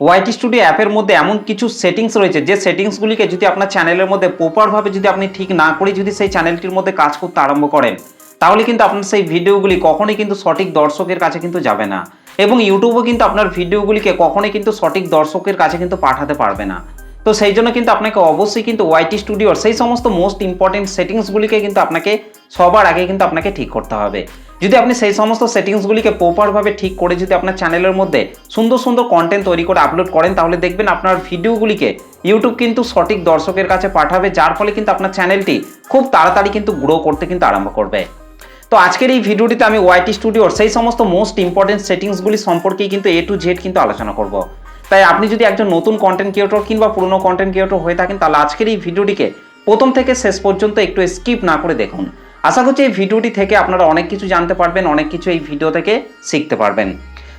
YT studio অ্যাপের মধ্যে এমন কিছু সেটিংস রয়েছে যে সেটিংসগুলিকে যদি আপনার চ্যানেলের মধ্যে প্রপারভাবে যদি আপনি ঠিক না করে যদি সেই চ্যানেলটির মধ্যে কাজ করতে আরম্ভ করেন, তাহলে কিন্তু আপনার সেই ভিডিওগুলি কখনোই কিন্তু সঠিক দর্শকের কাছে কিন্তু যাবে না, এবং ইউটিউবও কিন্তু আপনার ভিডিওগুলিকে কখনোই কিন্তু সঠিক দর্শকের কাছে কিন্তু পাঠাতে পারবে না। তো সেই জন্য কিন্তু আপনাকে অবশ্যই কিন্তু ওয়াইটি স্টুডিওর সেই সমস্ত মোস্ট ইম্পর্টেন্ট সেটিংসগুলিকে কিন্তু আপনাকে সবার আগে কিন্তু আপনাকে ঠিক করতে হবে। যদি আপনি সেই সমস্ত সেটিংসগুলিকে প্রপারভাবে ঠিক করে যদি আপনার চ্যানেলের মধ্যে সুন্দর সুন্দর কন্টেন্ট তৈরি করে আপলোড করেন, তাহলে দেখবেন আপনার ভিডিওগুলিকে ইউটিউব কিন্তু সঠিক দর্শকের কাছে পাঠাবে, যার ফলে কিন্তু আপনার চ্যানেলটি খুব তাড়াতাড়ি কিন্তু গ্রো করতে কিন্তু আরম্ভ করবে। তো আজকের এই ভিডিওটিতে আমি ওয়াইটি স্টুডিওর সেই সমস্ত মোস্ট ইম্পর্টেন্ট সেটিংসগুলি সম্পর্কেই কিন্তু A to Z কিন্তু আলোচনা করব। তাই আপনি যদি একজন নতুন কন্টেন্ট ক্রিয়েটর কিংবা পুরনো কন্টেন্ট ক্রিয়েটর হয়ে থাকেন, তাহলে আজকের এই ভিডিওটিকে প্রথম থেকে শেষ পর্যন্ত একটু স্কিপ না করে দেখুন। আশা করছি এই ভিডিওটি থেকে আপনারা অনেক কিছু জানতে পারবেন, অনেক কিছু এই ভিডিও থেকে শিখতে পারবেন।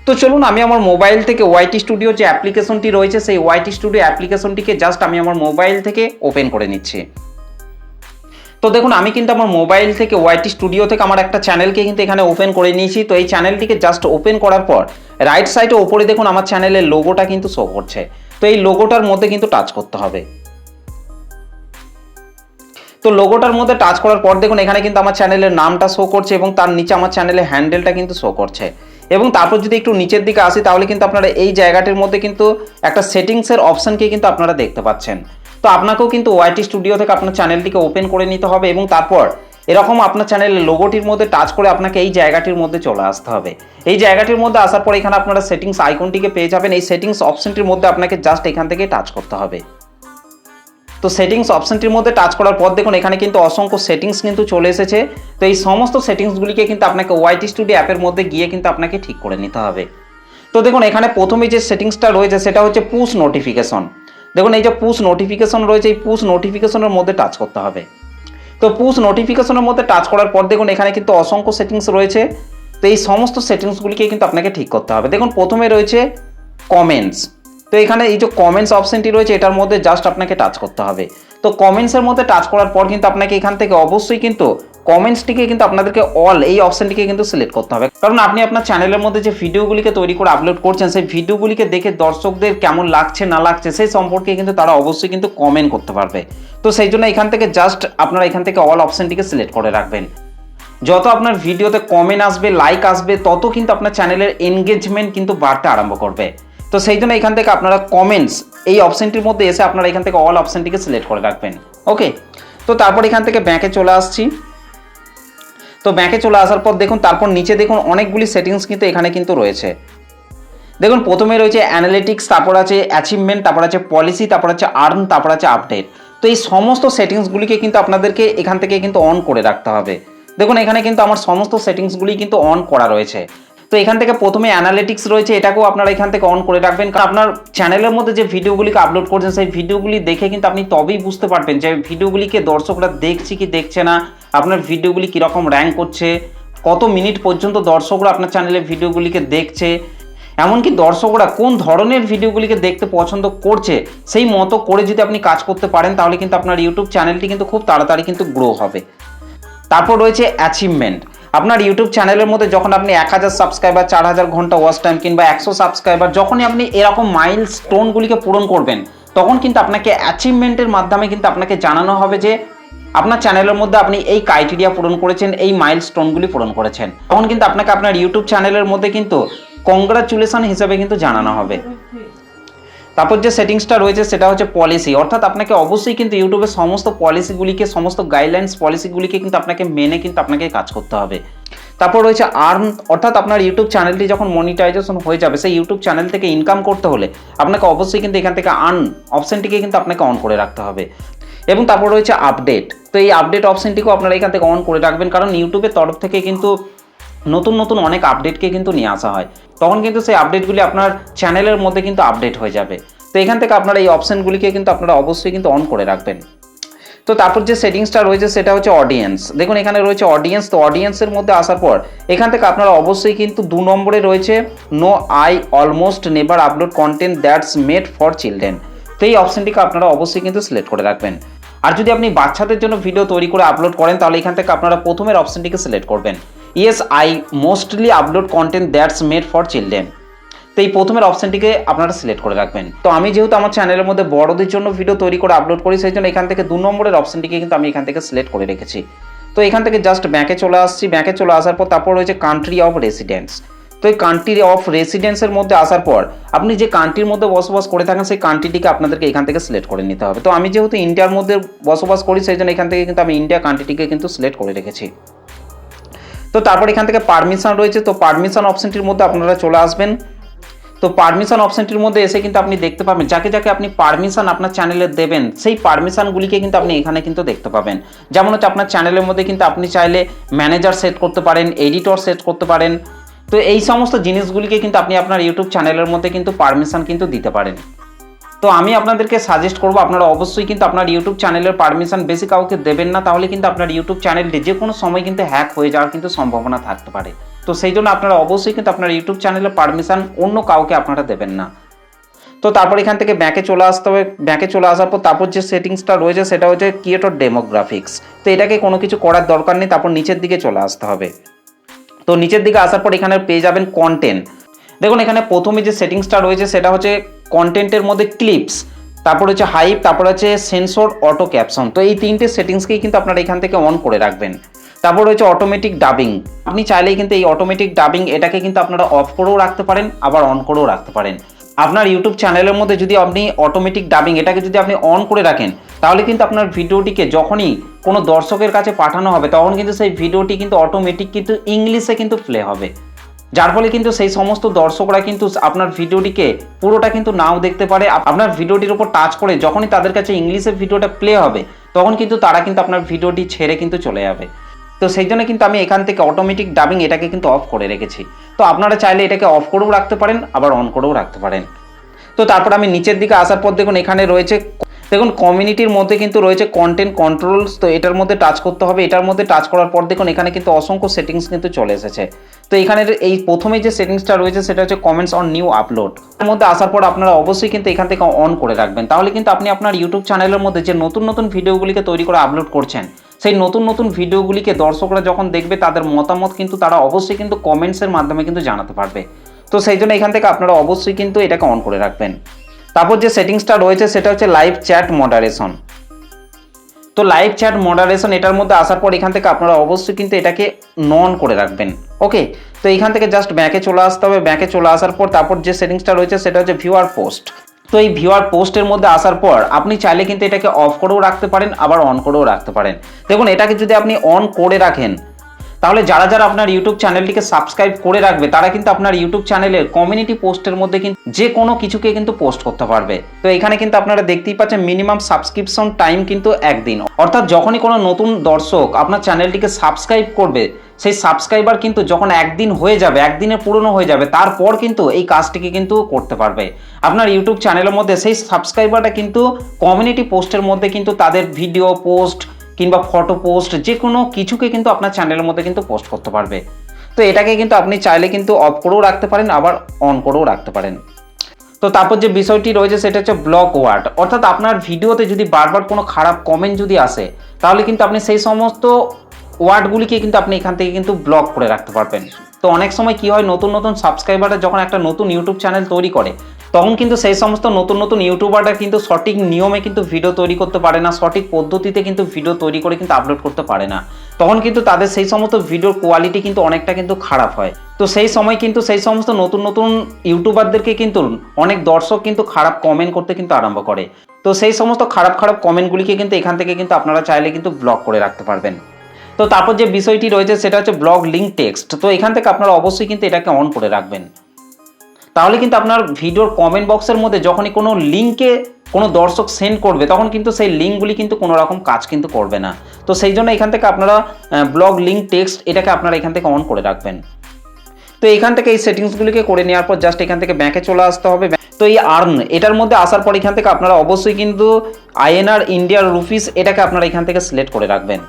তো চলুন আমি আমার মোবাইল থেকে ওয়াইটি স্টুডিও যে অ্যাপ্লিকেশনটি রয়েছে সেই ওয়াইটি স্টুডিও অ্যাপ্লিকেশনটিকে জাস্ট আমি আমার মোবাইল থেকে ওপেন করে নিচ্ছি। তো দেখুন আমি কিন্তু আমার মোবাইল থেকে ওয়াইটি স্টুডিও থেকে আমার একটা চ্যানেলকে কিন্তু এখানে ওপেন করে নিয়েছি। তো এই চ্যানেলটিকে জাস্ট ওপেন করার পর রাইট সাইডে ওপরে দেখুন আমার চ্যানেলের লোগোটা কিন্তু শো করছে। তো এই লোগোটার মধ্যে কিন্তু টাচ করতে হবে। তো লোগোটার মধ্যে টাচ করার পর দেখুন এখানে কিন্তু আমার চ্যানেলের নামটা শো করছে এবং তার নিচে আমার চ্যানেলের হ্যান্ডেলটা কিন্তু শো করছে। এবং তারপর যদি একটু নিচের দিকে আসি, তাহলে কিন্তু আপনারা এই জায়গাটির মধ্যে কিন্তু একটা সেটিংসের অপশনকে কিন্তু আপনারা দেখতে পাচ্ছেন। তো আপনাকেও কিন্তু ওয়াইটি স্টুডিও থেকে আপনার চ্যানেলটিকে ওপেন করে নিতে হবে এবং তারপর এরকম আপনার চ্যানেলের লোগোটির মধ্যে টাচ করে আপনাকে এই জায়গাটির মধ্যে চলে আসতে হবে। এই জায়গাটির মধ্যে আসার পর এখানে আপনারা সেটিংস আইকনটিকে পেয়ে যাবেন। এই সেটিংস অপশনটির মধ্যে আপনাকে জাস্ট এখান থেকে টাচ করতে হবে। তো সেটিংস অপশনটির মধ্যে টাচ করার পর দেখুন এখানে কিন্তু অসংখ্য সেটিংস কিন্তু চলে এসেছে। তো এই সমস্ত সেটিংসগুলিকে কিন্তু আপনাকে ওয়াইটি স্টুডিও অ্যাপের মধ্যে গিয়ে কিন্তু আপনাকে ঠিক করে নিতে হবে। তো দেখুন এখানে প্রথমে যে সেটিংসটা রয়েছে সেটা হচ্ছে পুশ নোটিফিকেশন। দেখুন এই যে পুশ নোটিফিকেশন রয়েছে, এই পুশ নোটিফিকেশনের মধ্যে টাচ করতে হবে। তো পুশ নোটিফিকেশনের মধ্যে টাচ করার পর দেখুন এখানে কিন্তু অসংখ্য সেটিংস রয়েছে। তো এই সমস্ত সেটিংসগুলিকে কিন্তু আপনাকে ঠিক করতে হবে। দেখুন প্রথমে রয়েছে কমেন্টস। তো এখানে এই যে কমেন্টস অপশনটি রয়েছে এটার মধ্যে জাস্ট আপনাকে টাচ করতে হবে। তো কমেন্টসের মধ্যে টাচ করার পর কিন্তু আপনাকে এখান থেকে অবশ্যই কিন্তু কমেন্টসটিকে কিন্তু আপনাদেরকে অল এই অপশনটিকে কিন্তু সিলেক্ট করতে হবে, কারণ আপনি আপনার চ্যানেলের মধ্যে যে ভিডিওগুলিকে তৈরি করে আপলোড করছেন সেই ভিডিওগুলিকে দেখে দর্শকদের কেমন লাগছে না লাগছে সেই সম্পর্কে কিন্তু তারা অবশ্যই কিন্তু কমেন্ট করতে পারবে। তো সেই জন্য এখান থেকে জাস্ট আপনারা এখান থেকে অল অপশনটিকে সিলেক্ট করে রাখবেন। যত আপনার ভিডিওতে কমেন্ট আসবে, লাইক আসবে, তত কিন্তু আপনার চ্যানেলের এনগেজমেন্ট কিন্তু বাড়তে আরম্ভ করবে। তো সেই জন্য এখান থেকে আপনারা কমেন্টস এই অপশনটির মধ্যে এসে আপনারা এখান থেকে অল অপশনটিকে সিলেক্ট করে রাখবেন। ওকে, তো তারপর এখান থেকে ব্যাকে চলে আসছি। তো ব্যাকে চলে আসার পর দেখুন তারপর নিচে দেখুন অনেকগুলি সেটিংস কিন্তু এখানে কিন্তু রয়েছে। দেখুন প্রথমে রয়েছে অ্যানালিটিক্স, তারপর আছে অ্যাচিভমেন্ট, তারপর আছে পলিসি, তারপর আছে আর্ন, তারপর আছে আপডেট। তো এই সমস্ত সেটিংসগুলিকে কিন্তু আপনাদেরকে এখান থেকে কিন্তু অন করে রাখতে হবে। দেখুন এখানে কিন্তু আমার সমস্ত সেটিংসগুলি কিন্তু অন করা রয়েছে। তো এখান থেকে প্রথমে অ্যানালিটিক্স রয়েছে, এটাকেও আপনারা এখান থেকে অন করে রাখবেন, কারণ আপনার চ্যানেলের মধ্যে যে ভিডিওগুলিকে আপলোড করছেন সেই ভিডিওগুলি দেখে কিন্তু আপনি তবেই বুঝতে পারবেন যে ভিডিওগুলিকে দর্শকরা দেখছে কি দেখছে না, আপনার ভিডিওগুলি কীরকম র্যাঙ্ক করছে, কত মিনিট পর্যন্ত দর্শকরা আপনার চ্যানেলের ভিডিওগুলিকে দেখছে, এমনকি দর্শকরা কোন ধরনের ভিডিওগুলিকে দেখতে পছন্দ করছে সেই মতো করে যদি আপনি কাজ করতে পারেন, তাহলে কিন্তু আপনার ইউটিউব চ্যানেলটি কিন্তু খুব তাড়াতাড়ি কিন্তু গ্রো হবে। তারপর রয়েছে অ্যাচিভমেন্ট। আপনার ইউটিউব চ্যানেলের মধ্যে যখন আপনি 1000 সাবস্ক্রাইবার, 4000 ঘন্টা ওয়াচ টাইম কিংবা 100 সাবস্ক্রাইবার, যখনই আপনি এরকম মাইল স্টোনগুলিকে পূরণ করবেন, তখন কিন্তু আপনাকে অ্যাচিভমেন্টের মাধ্যমে কিন্তু আপনাকে জানানো হবে যে আপনার চ্যানেলের মধ্যে আপনি এই ক্রাইটেরিয়া পূরণ করেছেন, এই মাইল স্টোনগুলি পূরণ করেছেন। তখন কিন্তু আপনাকে আপনার ইউটিউব চ্যানেলের মধ্যে কিন্তু কংগ্রাচুলেশন হিসেবে কিন্তু জানানো হবে। তারপর যে সেটিংসটা রয়েছে সেটা হচ্ছে পলিসি, অর্থাৎ আপনাকে অবশ্যই কিন্তু ইউটিউবের সমস্ত পলিসিগুলিকে, সমস্ত গাইডলাইন্স পলিসিগুলিকে কিন্তু আপনাকে মেনে কিন্তু আপনাকে কাজ করতে হবে। তারপর রয়েছে আর্ন, অর্থাৎ আপনার ইউটিউব চ্যানেলটি যখন মনিটাইজেশন হয়ে যাবে, সেই ইউটিউব চ্যানেল থেকে ইনকাম করতে হলে আপনাকে অবশ্যই কিন্তু এখান থেকে আর্ন অপশনটিকে কিন্তু আপনাকে অন করে রাখতে হবে। এবং তারপর রয়েছে আপডেট। তো এই আপডেট অপশনটিকেও আপনারা এখান থেকে অন করে রাখবেন, কারণ ইউটিউবের তরফ থেকে কিন্তু নতুন নতুন অনেক আপডেটকে কিন্তু নিয়ে আসা হয়, তখন কিন্তু সেই আপডেটগুলি আপনার চ্যানেলের মধ্যে কিন্তু আপডেট হয়ে যাবে। তো এখান থেকে আপনারা এই অপশনগুলিকে কিন্তু আপনারা অবশ্যই কিন্তু অন করে রাখবেন। তো তারপর যে সেটিংসটা রয়েছে সেটা হচ্ছে অডিয়েন্স। দেখুন এখানে রয়েছে অডিয়েন্স। তো অডিয়েন্সের মধ্যে আসার পর এখান থেকে আপনারা অবশ্যই কিন্তু 2 নম্বরে রয়েছে no I almost never upload content that's made for children. তো এই অপশনটিকে আপনারা অবশ্যই কিন্তু সিলেক্ট করে রাখবেন। আর যদি আপনি বাচ্চাদের জন্য ভিডিও তৈরি করে আপলোড করেন, তাহলে এখান থেকে আপনারা প্রথমের অপশনটিকে সিলেক্ট করবেন, yes I mostly upload content that's made for children. তো এই প্রথমের অপশনটিকে আপনারা সিলেক্ট করে রাখবেন। তো আমি যেহেতু আমার চ্যানেলের মধ্যে বড়দের জন্য ভিডিও তৈরি করে আপলোড করি, সেই জন্য এখান থেকে 2 নম্বরের অপশনটিকে কিন্তু আমি এখান থেকে সিলেক্ট করে রেখেছি। তো এখান থেকে জাস্ট ব্যাকে চলে আসছি। ব্যাকে চলে আসার পর তারপর রয়েছে কান্ট্রি অফ রেসিডেন্স। তো এই কান্ট্রি অফ রেসিডেন্সের মধ্যে আসার পর আপনি যে কান্ট্রির মধ্যে বসবাস করে থাকেন সেই কান্ট্রিটিকে আপনাদেরকে এখান থেকে সিলেক্ট করে নিতে হবে। তো আমি যেহেতু ইন্ডিয়ার মধ্যে বসবাস করি, সেই জন্য এখান থেকে কিন্তু আমি ইন্ডিয়া কান্ট্রিটিকে কিন্তু সিলেক্ট করে রেখেছি। তো তারপর এখান থেকে পারমিশন রয়েছে, তো পারমিশন অপশনটির মধ্যে আপনারা চলে আসবেন। তো পারমিশন অপশনটির মধ্যে এসে কিন্তু আপনি দেখতে পাবেন যাকে যাকে আপনি পারমিশন আপনার চ্যানেলে দেবেন সেই পারমিশনগুলিকে কিন্তু আপনি এখানে কিন্তু দেখতে পাবেন। যেমন হচ্ছে আপনার চ্যানেলের মধ্যে কিন্তু আপনি চাইলে ম্যানেজার সেট করতে পারেন, এডিটর সেট করতে পারেন। তো এই সমস্ত জিনিসগুলিকে কিন্তু আপনি আপনার ইউটিউব চ্যানেলের মধ্যে কিন্তু পারমিশন কিন্তু দিতে পারেন। তো আমি আপনাদেরকে সাজেস্ট করবো আপনারা অবশ্যই কিন্তু আপনার ইউটিউব চ্যানেলের পারমিশন বেশি কাউকে দেবেন না, তাহলে কিন্তু আপনার ইউটিউব চ্যানেলটি যে কোনো সময় কিন্তু হ্যাক হয়ে যাওয়ার কিন্তু সম্ভাবনা থাকতে পারে। তো সেই জন্য আপনারা অবশ্যই কিন্তু আপনার ইউটিউব চ্যানেলের পারমিশন অন্য কাউকে আপনারা দেবেন না। তো তারপর এখান থেকে ব্যাকে চলে আসতে হবে। ব্যাকে চলে আসার পর তারপর যে সেটিংসটা রয়েছে সেটা হচ্ছে ক্রিয়েটর ডেমোগ্রাফিক্স। তো এটাকে কোনো কিছু করার দরকার নেই, তারপর নিচের দিকে চলে আসতে হবে। তো নিচের দিকে আসার পর এখানে পেয়ে যাবেন কন্টেন্ট। দেখুন এখানে প্রথমে যে সেটিংসটা রয়েছে সেটা হচ্ছে কন্টেন্টের মধ্যে ক্লিপস, তারপর হচ্ছে হাইপ, তারপর হচ্ছে সেন্সর অটো ক্যাপশন। তো এই তিনটে সেটিংসকেই কিন্তু আপনারা এখান থেকে অন করে রাখবেন। তারপর হচ্ছে অটোমেটিক ডাবিং। আপনি চাইলেই কিন্তু এই অটোমেটিক ডাবিং এটাকে কিন্তু আপনারা অফ করেও রাখতে পারেন, আবার অন করেও রাখতে পারেন। আপনার ইউটিউব চ্যানেলের মধ্যে যদি আপনি অটোমেটিক ডাবিং এটাকে যদি আপনি অন করে রাখেন, তাহলে কিন্তু আপনার ভিডিওটিকে যখনই কোনো দর্শকের কাছে পাঠানো হবে তখন কিন্তু সেই ভিডিওটি কিন্তু অটোমেটিক কিন্তু ইংলিশে কিন্তু প্লে হবে, যার ফলে কিন্তু সেই সমস্ত দর্শকরা কিন্তু আপনার ভিডিওটিকে পুরোটা কিন্তু নাও দেখতে পারে। আপনার ভিডিওটির উপর টাচ করে যখনই তাদের কাছে ইংলিশে ভিডিওটা প্লে হবে তখন কিন্তু তারা কিন্তু আপনার ভিডিওটি ছেড়ে কিন্তু চলে যাবে। তো সেই জন্য কিন্তু আমি এখান থেকে অটোমেটিক ডাবিং এটাকে কিন্তু অফ করে রেখেছি। তো আপনারা চাইলে এটাকে অফ করেও রাখতে পারেন, আবার অন করেও রাখতে পারেন। তো তারপর আমি নিচের দিকে আসার পর দেখুন এখানে রয়েছে, দেখুন কমিউনিটির মধ্যে কিন্তু রয়েছে কন্টেন্ট কন্ট্রোলস। তো এটার মধ্যে টাচ করতে হবে। এটার মধ্যে টাচ করার পর দেখুন এখানে কিন্তু অসংখ্য সেটিংস কিন্তু চলে এসেছে। তো এখানে এই প্রথমে যে সেটিংসটা রয়েছে সেটা হচ্ছে কমেন্টস অন নিউ আপলোড। এর মধ্যে আসার পর আপনারা অবশ্যই কিন্তু এখান থেকে অন করে রাখবেন, তাহলে কিন্তু আপনি আপনার ইউটিউব চ্যানেলের মধ্যে যে নতুন নতুন ভিডিওগুলিকে তৈরি করে আপলোড করছেন সেই নতুন নতুন ভিডিওগুলিকে দর্শকরা যখন দেখবে তাদের মতামত কিন্তু তারা অবশ্যই কিন্তু কমেন্টসের মাধ্যমে কিন্তু জানাতে পারবে। তো সেই জন্য এখান থেকে আপনারা অবশ্যই কিন্তু এটাকে অন করে রাখবেন। তারপর যে সেটিংসটা রয়েছে সেটা হচ্ছে লাইভ চ্যাট মডারেশন। তো লাইভ চ্যাট মডারেশন এটার মধ্যে আসার পর এখান থেকে আপনারা অবশ্যই কিন্তু এটাকে নন করে রাখবেন। ওকে, তো এখান থেকে জাস্ট ব্যাকে চলে আসতে হবে। ব্যাকে চলে আসার পর তারপর যে সেটিংসটা রয়েছে সেটা হচ্ছে ভিউয়ার পোস্ট। তো এই ভিউয়ার পোস্টের মধ্যে আসার পর আপনি চাইলে কিন্তু এটাকে অফ করেও রাখতে পারেন, আবার অন করেও রাখতে পারেন। দেখুন এটাকে যদি আপনি অন করে রাখেন তাহলে যারা যারা আপনার ইউটিউব চ্যানেলটিকে সাবস্ক্রাইব করে রাখবে তারা কিন্তু আপনার ইউটিউব চ্যানেলের কমিউনিটি পোস্টের মধ্যে কিন্তু যে কোনো কিছুকে কিন্তু পোস্ট করতে পারবে। তো এখানে কিন্তু আপনারা দেখতেই পাচ্ছেন মিনিমাম সাবস্ক্রিপশন টাইম কিন্তু 1 দিন, অর্থাৎ যখনই কোনো নতুন দর্শক আপনার চ্যানেলটিকে সাবস্ক্রাইব করবে সেই সাবস্ক্রাইবার কিন্তু যখন 1 দিন হয়ে যাবে, 1 দিনের পুরনো হয়ে যাবে, তারপর কিন্তু এই কাজটিকে কিন্তু করতে পারবে। আপনার ইউটিউব চ্যানেলের মধ্যে সেই সাবস্ক্রাইবারটা কিন্তু কমিউনিটি পোস্টের মধ্যে কিন্তু তাদের ভিডিও পোস্ট কিংবা ফটো পোস্ট যে কোনো কিছুকে কিন্তু আপনার চ্যানেলের মধ্যে কিন্তু পোস্ট করতে পারবে। তো এটাকে কিন্তু আপনি চাইলে কিন্তু অফ করেও রাখতে পারেন, আবার অন করেও রাখতে পারেন। তো তারপর যে বিষয়টি রয়েছে সেটা হচ্ছে ব্লক ওয়ার্ড, অর্থাৎ আপনার ভিডিওতে যদি বারবার কোনো খারাপ কমেন্ট যদি আসে তাহলে কিন্তু আপনি সেই সমস্ত ওয়ার্ডগুলিকে কিন্তু আপনি এখান থেকে কিন্তু ব্লক করে রাখতে পারবেন। তো অনেক সময় কি হয়, নতুন নতুন সাবস্ক্রাইবাররা যখন একটা নতুন ইউটিউব চ্যানেল তৈরি করে তখন কিন্তু সেই সমস্ত নতুন নতুন ইউটিউবাররা কিন্তু সঠিক নিয়মে কিন্তু ভিডিও তৈরি করতে পারে না, সঠিক পদ্ধতিতে কিন্তু ভিডিও তৈরি করে কিন্তু আপলোড করতে পারে না। তখন কিন্তু তাদের সেই সমস্ত ভিডিওর কোয়ালিটি কিন্তু অনেকটা কিন্তু খারাপ হয়। তো সেই সময় কিন্তু সেই সমস্ত নতুন নতুন ইউটিউবারদেরকে কিন্তু অনেক দর্শক কিন্তু খারাপ কমেন্ট করতে কিন্তু আরম্ভ করে। তো সেই সমস্ত খারাপ খারাপ কমেন্টগুলিকে কিন্তু এখান থেকে কিন্তু আপনারা চাইলে কিন্তু ব্লক করে রাখতে পারবেন। তো তারপর যে বিষয়টি রয়েছে সেটা হচ্ছে ব্লগ লিঙ্ক টেক্সট। তো এখান থেকে আপনারা অবশ্যই কিন্তু এটাকে অন করে রাখবেন, তাহলে কিন্তু আপনার ভিডিওর কমেন্ট বক্সের মধ্যে যখনই কোনো লিঙ্কে কোনো দর্শক সেন্ড করবে তখন কিন্তু সেই লিঙ্কগুলি কিন্তু কোনো রকম কাজ কিন্তু করবে না। তো সেই জন্য এখান থেকে আপনারা ব্লগ লিঙ্ক টেক্সট এটাকে আপনারা এখান থেকে অন করে রাখবেন। তো এখান থেকে এই সেটিংসগুলিকে করে নেওয়ার পর জাস্ট এখান থেকে ব্যাকে চলে আসতে হবে। তো এই আর্ন এটার মধ্যে আসার পর এখান থেকে আপনারা অবশ্যই কিন্তু INR ইন্ডিয়ার রুপিস এটাকে আপনারা এখান থেকে সিলেক্ট করে রাখবেন।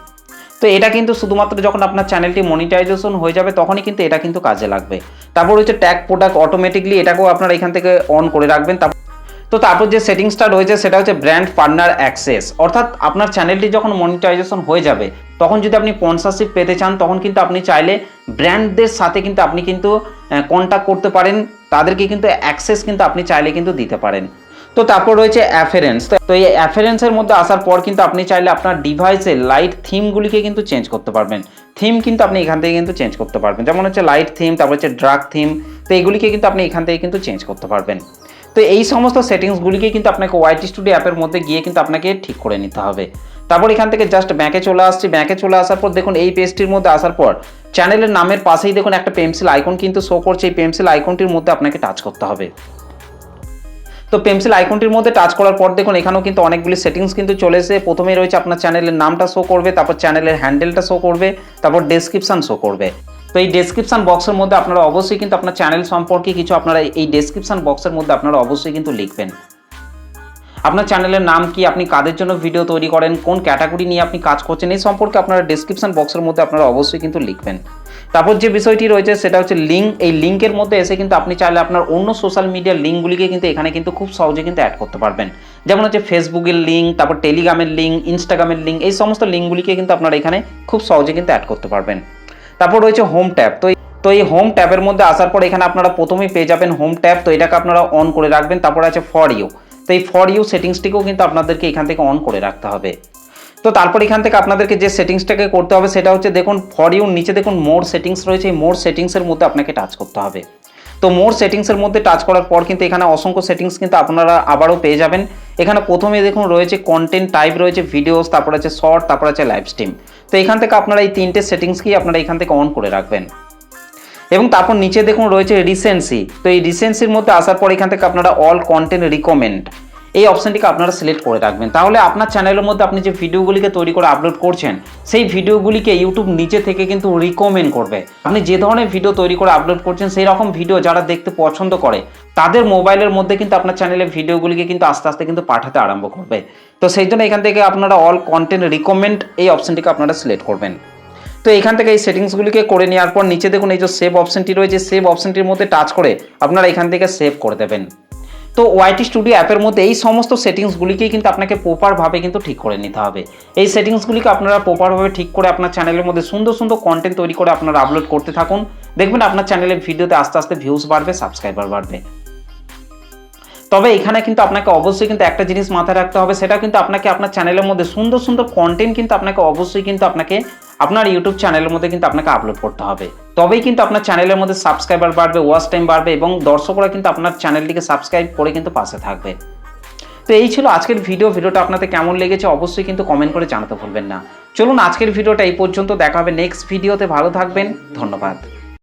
তো এটা কিন্তু শুধুমাত্র যখন আপনার চ্যানেলটি মনিটাইজেশন হয়ে যাবে তখনই কিন্তু এটা কিন্তু কাজে লাগবে। তারপর হচ্ছে ট্যাগ প্রোডাক্ট অটোমেটিকলি এটাকেও আপনারা এখান থেকে অন করে রাখবেন। তো তারপর যে সেটিংসটা রয়েছে সেটা হচ্ছে ব্র্যান্ড পার্টনার অ্যাক্সেস, অর্থাৎ আপনার চ্যানেলটি যখন মনিটাইজেশন হয়ে যাবে তখন যদি আপনি স্পন্সরশিপ পেতে চান তখন কিন্তু আপনি চাইলে ব্র্যান্ডদের সাথে কিন্তু আপনি কিন্তু কন্ট্যাক্ট করতে পারেন, তাদেরকে কিন্তু অ্যাক্সেস কিন্তু আপনি চাইলে কিন্তু দিতে পারেন। তো তারপর রয়েছে অ্যাফারেন্স। তো এই অ্যাফারেন্সের মধ্যে আসার পর কিন্তু আপনি চাইলে আপনার ডিভাইসে লাইট থিমগুলিকে কিন্তু চেঞ্জ করতে পারবেন। থিম কিন্তু আপনি এখান থেকে কিন্তু চেঞ্জ করতে পারবেন, যেমন হচ্ছে লাইট থিম, তারপর হচ্ছে ড্রাগ থিম। তো এগুলিকে কিন্তু আপনি এখান থেকে কিন্তু চেঞ্জ করতে পারবেন। তো এই সমস্ত সেটিংসগুলিকে কিন্তু আপনাকে ওয়াইটি স্টুডিও অ্যাপের মধ্যে গিয়ে কিন্তু আপনাকে ঠিক করে নিতে হবে। তারপর এখান থেকে জাস্ট ব্যাকে চলে আসছি। ব্যাকে চলে আসার পর দেখুন এই পেজটির মধ্যে আসার পর চ্যানেলের নামের পাশেই দেখুন একটা পেন্সিল আইকন কিন্তু শো করছে। এই পেন্সিল আইকনটির মধ্যে আপনাকে টাচ করতে হবে। তো পেন্সিল আইকনটির মধ্যে টাচ করার পর দেখুন এখানেও কিন্তু অনেকগুলি সেটিংস কিন্তু চলে এসে প্রথমেই রয়েছে আপনার চ্যানেলের নামটা শো করবে, তারপর চ্যানেলের হ্যান্ডেলটা শো করবে, তারপর ডেসক্রিপশন শো করবে। তো এই ডেসক্রিপশন বক্সের মধ্যে আপনারা অবশ্যই কিন্তু আপনার চ্যানেল সম্পর্কে কিছু আপনারা এই ডেসক্রিপশন বক্সের মধ্যে আপনারা অবশ্যই কিন্তু লিখবেন। আপনার চ্যানেলের নাম কি, আপনি কাদের জন্য ভিডিও তৈরি করেন, কোন ক্যাটাগরি নিয়ে আপনি কাজ করছেন, এই সম্পর্কে আপনারা ডেসক্রিপশন বক্সের মধ্যে আপনারা অবশ্যই কিন্তু লিখবেন। তারপর যে বিষয়টি রয়েছে সেটা হচ্ছে লিঙ্ক। এই লিঙ্কের মধ্যে এসে কিন্তু আপনি চাইলে আপনার অন্য সোশ্যাল মিডিয়ার লিঙ্কগুলিকে কিন্তু এখানে কিন্তু খুব সহজে কিন্তু অ্যাড করতে পারবেন, যেমন হচ্ছে ফেসবুকের লিঙ্ক, তারপর টেলিগ্রামের লিঙ্ক, ইনস্টাগ্রামের লিঙ্ক, এই সমস্ত লিঙ্কগুলিকে কিন্তু আপনারা এখানে খুব সহজে কিন্তু অ্যাড করতে পারবেন। তারপর রয়েছে হোম ট্যাব। তো এই হোম ট্যাবের মধ্যে আসার পর এখানে আপনারা প্রথমেই পেয়ে যাবেন হোম ট্যাব। তো এটাকে আপনারা অন করে রাখবেন। তারপর আছে ফর ইউ। তো এই ফর ইউ সেটিংসটিকেও কিন্তু আপনাদেরকে এখান থেকে অন করে রাখতে হবে। তো তারপর এখান থেকে আপনাদেরকে যে সেটিংসটাকে করতে হবে সেটা হচ্ছে দেখুন ফর ইউর নিচে দেখুন মোর সেটিংস রয়েছে। এই মোর সেটিংসের মধ্যে আপনাকে টাচ করতে হবে। তো মোর সেটিংসের মধ্যে টাচ করার পর কিন্তু এখানে অসংখ্য সেটিংস কিন্তু আপনারা আবারও পেয়ে যাবেন। এখানে প্রথমে দেখুন রয়েছে কন্টেন্ট টাইপ রয়েছে ভিডিওস, তারপর আছে শর্ট, তারপর আছে লাইভ স্ট্রিম। তো এখান থেকে আপনারা এই তিনটে সেটিংসকেই আপনারা এখান থেকে অন করে রাখবেন। এবং তারপর নিচে দেখুন রয়েছে রিসেন্সি। তো এই রিসেন্সির মধ্যে আসার পর এখান থেকে আপনারা অল কন্টেন্ট রিকমেন্ড এই অপশনটিকে আপনারা সিলেক্ট করে রাখবেন। তাহলে আপনার চ্যানেলের মধ্যে আপনি যে ভিডিওগুলিকে তৈরি করে আপলোড করছেন সেই ভিডিওগুলিকে ইউটিউব নিচে থেকে কিন্তু রিকমেন্ড করবে। আপনি যে ধরনের ভিডিও তৈরি করে আপলোড করছেন সেই রকম ভিডিও যারা দেখতে পছন্দ করে তাদের মোবাইলের মধ্যে কিন্তু আপনার চ্যানেলের ভিডিওগুলিকে কিন্তু আস্তে আস্তে কিন্তু পাঠাতে আরম্ভ করবে। তো সেই জন্য এখান থেকে আপনারা অল কন্টেন্ট রিকমেন্ড এই অপশনটিকে আপনারা সিলেক্ট করবেন। তো এখান থেকে এই সেটিংসগুলিকে করে নেওয়ার পর নিচে দেখুন এই যে সেভ অপশনটি রয়েছে, সেভ অপশনটির মধ্যে টাচ করে আপনারা এখান থেকে সেভ করে দেবেন। তো ওয়াইটি স্টুডিও অ্যাপের মধ্যে এই সমস্ত সেটিংসগুলিকেই কিন্তু আপনাকে প্রপারভাবে কিন্তু ঠিক করে নিতে হবে। এই সেটিংসগুলিকে আপনারা প্রপারভাবে ঠিক করে আপনার চ্যানেলের মধ্যে সুন্দর সুন্দর কন্টেন্ট তৈরি করে আপনারা আপলোড করতে থাকুন। দেখবেন আপনার চ্যানেলের ভিডিওতে আস্তে আস্তে ভিউজ বাড়বে, সাবস্ক্রাইবার বাড়বে। তবে এখানে কিন্তু আপনাকে অবশ্যই কিন্তু একটা জিনিস মাথায় রাখতে হবে, সেটা কিন্তু আপনাকে আপনার চ্যানেলের মধ্যে সুন্দর সুন্দর কন্টেন্ট কিন্তু আপনাকে অবশ্যই কিন্তু আপনাকে আপনার ইউটিউব চ্যানেলের মধ্যে কিন্তু আপনাকে আপলোড করতে হবে। তবেই কিন্তু আপনার চ্যানেলের মধ্যে সাবস্ক্রাইবার বাড়বে, ওয়াচ টাইম বাড়বে এবং দর্শকরা কিন্তু আপনার চ্যানেলটিকে সাবস্ক্রাইব করে কিন্তু পাশে থাকবে। তো এই ছিল আজকের ভিডিওটা আপনাদের কেমন লেগেছে অবশ্যই কিন্তু কমেন্ট করে জানাতে ভুলবেন না। চলুন আজকের ভিডিওটা এই পর্যন্ত, দেখা হবে নেক্সট ভিডিওতে। ভালো থাকবেন, ধন্যবাদ।